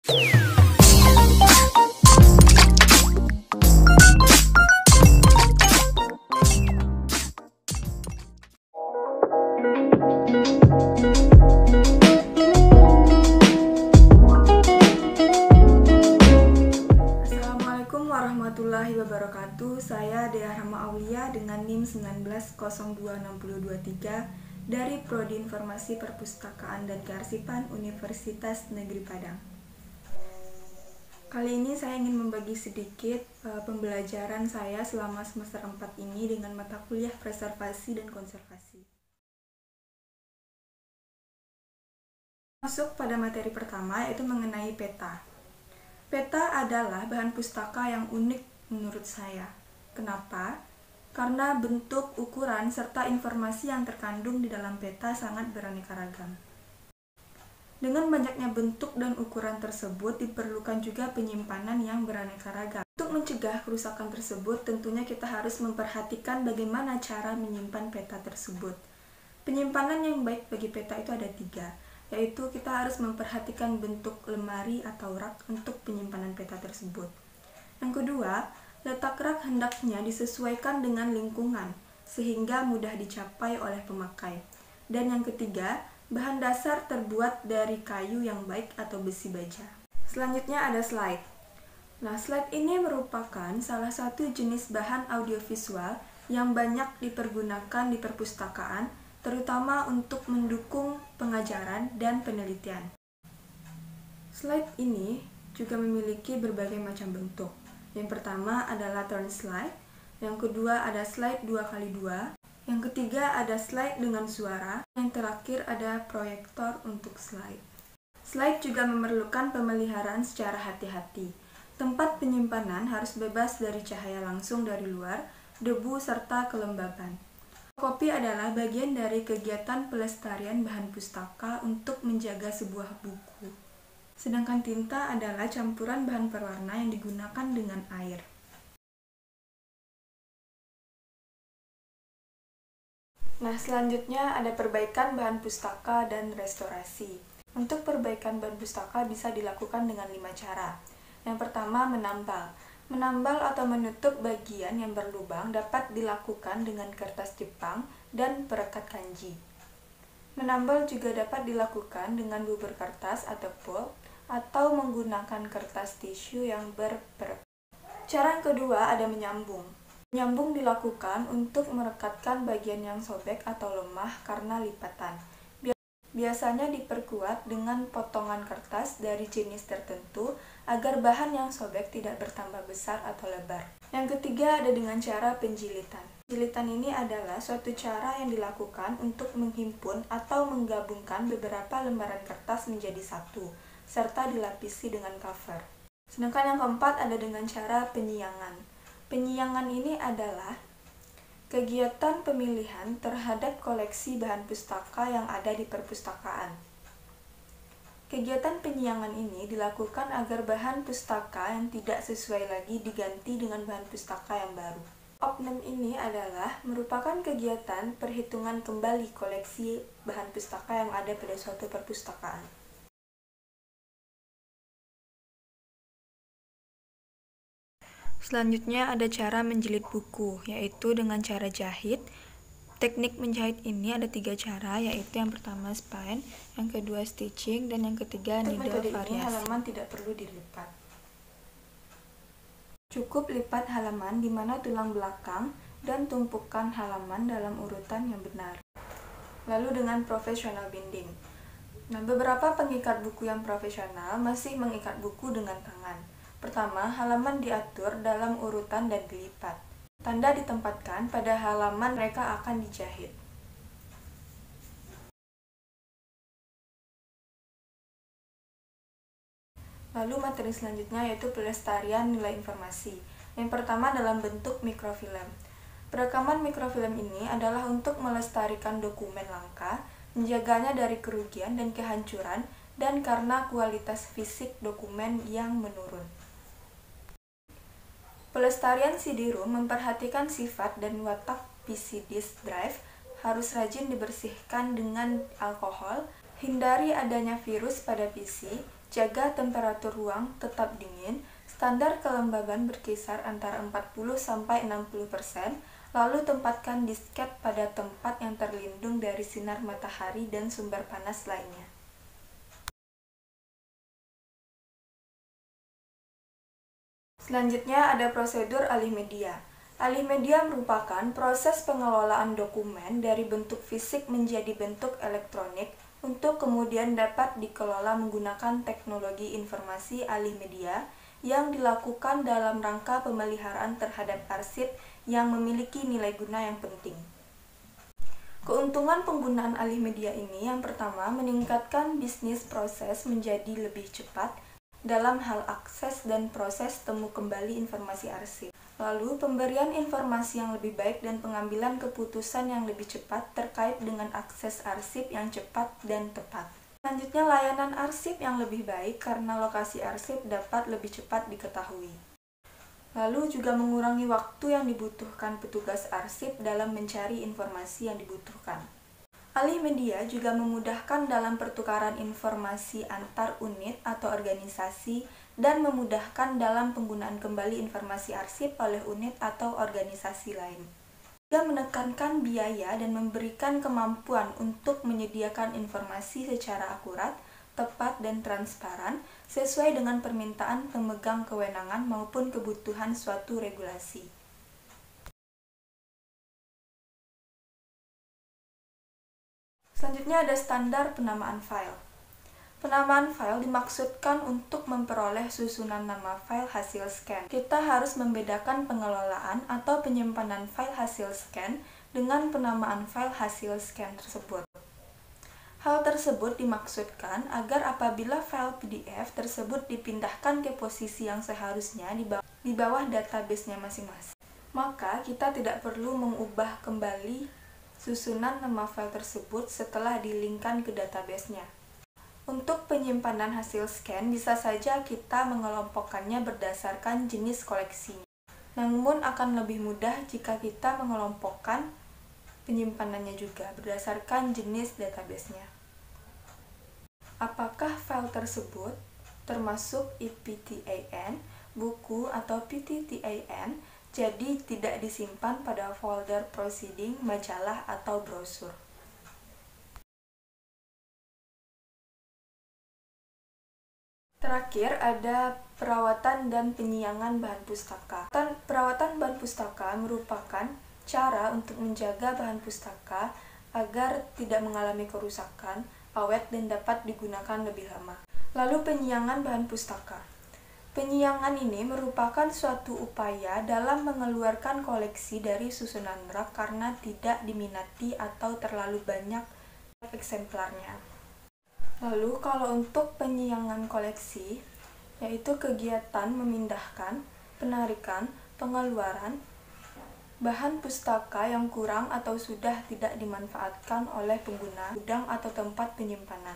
Assalamualaikum warahmatullahi wabarakatuh. Saya Dea Rahma Aulia dengan NIM 19026023 dari Prodi Informasi Perpustakaan dan Kearsipan Universitas Negeri Padang. Kali ini saya ingin membagi sedikit pembelajaran saya selama semester 4 ini dengan mata kuliah preservasi dan konservasi. Masuk pada materi pertama, yaitu mengenai peta. Peta adalah bahan pustaka yang unik menurut saya. Kenapa? Karena bentuk, ukuran, serta informasi yang terkandung di dalam peta sangat beraneka ragam. Dengan banyaknya bentuk dan ukuran tersebut, diperlukan juga penyimpanan yang beraneka ragam. Untuk mencegah kerusakan tersebut, tentunya kita harus memperhatikan bagaimana cara menyimpan peta tersebut. Penyimpanan yang baik bagi peta itu ada 3, yaitu kita harus memperhatikan bentuk lemari atau rak untuk penyimpanan peta tersebut. Yang kedua, letak rak hendaknya disesuaikan dengan lingkungan, sehingga mudah dicapai oleh pemakai. Dan yang ketiga, bahan dasar terbuat dari kayu yang baik atau besi baja. Selanjutnya ada slide. Nah, slide ini merupakan salah satu jenis bahan audiovisual yang banyak dipergunakan di perpustakaan, terutama untuk mendukung pengajaran dan penelitian. Slide ini juga memiliki berbagai macam bentuk. Yang pertama adalah turn slide, yang kedua ada slide 2x2, yang ketiga ada slide dengan suara, yang terakhir ada proyektor untuk slide. Slide juga memerlukan pemeliharaan secara hati-hati. Tempat penyimpanan harus bebas dari cahaya langsung dari luar, debu, serta kelembaban. Kopi adalah bagian dari kegiatan pelestarian bahan pustaka untuk menjaga sebuah buku. Sedangkan tinta adalah campuran bahan perwarna yang digunakan dengan air. Nah, selanjutnya ada perbaikan bahan pustaka dan restorasi. Untuk perbaikan bahan pustaka bisa dilakukan dengan 5 cara. Yang pertama, menambal. Menambal atau menutup bagian yang berlubang dapat dilakukan dengan kertas Jepang dan perekat kanji. Menambal juga dapat dilakukan dengan bubur kertas atau pulp, atau menggunakan kertas tisu yang berperekat. Cara yang kedua ada menyambung. Menyambung dilakukan untuk merekatkan bagian yang sobek atau lemah karena lipatan. Biasanya diperkuat dengan potongan kertas dari jenis tertentu agar bahan yang sobek tidak bertambah besar atau lebar. Yang ketiga ada dengan cara penjilitan. Penjilitan ini adalah suatu cara yang dilakukan untuk menghimpun atau menggabungkan beberapa lembaran kertas menjadi satu, serta dilapisi dengan cover. Sedangkan yang keempat ada dengan cara penyiangan. Penyiangan ini adalah kegiatan pemilihan terhadap koleksi bahan pustaka yang ada di perpustakaan. Kegiatan penyiangan ini dilakukan agar bahan pustaka yang tidak sesuai lagi diganti dengan bahan pustaka yang baru. Opname ini adalah merupakan kegiatan perhitungan kembali koleksi bahan pustaka yang ada pada suatu perpustakaan. Selanjutnya ada cara menjilid buku, yaitu dengan cara jahit. Teknik menjahit ini ada 3 cara, yaitu yang pertama spine, yang kedua stitching, dan yang ketiga needle variasi. Halaman tidak perlu dilipat. Cukup lipat halaman di mana tulang belakang dan tumpukan halaman dalam urutan yang benar. Lalu dengan professional binding. Nah, beberapa pengikat buku yang profesional masih mengikat buku dengan tangan. Pertama, halaman diatur dalam urutan dan dilipat. Tanda ditempatkan pada halaman mereka akan dijahit. Lalu materi selanjutnya yaitu pelestarian nilai informasi. Yang pertama dalam bentuk mikrofilm. Perekaman mikrofilm ini adalah untuk melestarikan dokumen langka, menjaganya dari kerugian dan kehancuran, dan karena kualitas fisik dokumen yang menurun. Pelestarian CD-ROM memperhatikan sifat dan watak PC disk drive, harus rajin dibersihkan dengan alkohol, hindari adanya virus pada PC, jaga temperatur ruang tetap dingin, standar kelembaban berkisar antara 40-60%, lalu tempatkan disket pada tempat yang terlindung dari sinar matahari dan sumber panas lainnya. Selanjutnya ada prosedur alih media. Alih media merupakan proses pengelolaan dokumen dari bentuk fisik menjadi bentuk elektronik untuk kemudian dapat dikelola menggunakan teknologi informasi alih media yang dilakukan dalam rangka pemeliharaan terhadap arsip yang memiliki nilai guna yang penting. Keuntungan penggunaan alih media ini yang pertama meningkatkan bisnis proses menjadi lebih cepat dalam hal akses dan proses temu kembali informasi arsip. Lalu, pemberian informasi yang lebih baik dan pengambilan keputusan yang lebih cepat terkait dengan akses arsip yang cepat dan tepat. Selanjutnya, layanan arsip yang lebih baik karena lokasi arsip dapat lebih cepat diketahui. Lalu juga mengurangi waktu yang dibutuhkan petugas arsip dalam mencari informasi yang dibutuhkan. Alih media juga memudahkan dalam pertukaran informasi antar unit atau organisasi dan memudahkan dalam penggunaan kembali informasi arsip oleh unit atau organisasi lain. Juga menekankan biaya dan memberikan kemampuan untuk menyediakan informasi secara akurat, tepat, dan transparan sesuai dengan permintaan pemegang kewenangan maupun kebutuhan suatu regulasi. Selanjutnya ada standar penamaan file. Penamaan file dimaksudkan untuk memperoleh susunan nama file hasil scan. Kita harus membedakan pengelolaan atau penyimpanan file hasil scan dengan penamaan file hasil scan tersebut. Hal tersebut dimaksudkan agar apabila file PDF tersebut dipindahkan ke posisi yang seharusnya di bawah database-nya masing-masing, maka kita tidak perlu mengubah kembali susunan nama file tersebut setelah di-link-kan ke database-nya. Untuk penyimpanan hasil scan, bisa saja kita mengelompokkannya berdasarkan jenis koleksinya. Namun akan lebih mudah jika kita mengelompokkan penyimpanannya juga berdasarkan jenis database-nya. Apakah file tersebut termasuk IPTAN, buku atau PTTAN, jadi tidak disimpan pada folder proceeding, majalah, atau brosur. Terakhir ada perawatan dan penyiangan bahan pustaka. Perawatan bahan pustaka merupakan cara untuk menjaga bahan pustaka agar tidak mengalami kerusakan, awet, dan dapat digunakan lebih lama. Lalu penyiangan bahan pustaka. Penyiangan ini merupakan suatu upaya dalam mengeluarkan koleksi dari susunan rak karena tidak diminati atau terlalu banyak eksemplarnya. Lalu kalau untuk penyiangan koleksi, yaitu kegiatan memindahkan, penarikan, pengeluaran bahan pustaka yang kurang atau sudah tidak dimanfaatkan oleh pengguna gudang atau tempat penyimpanan.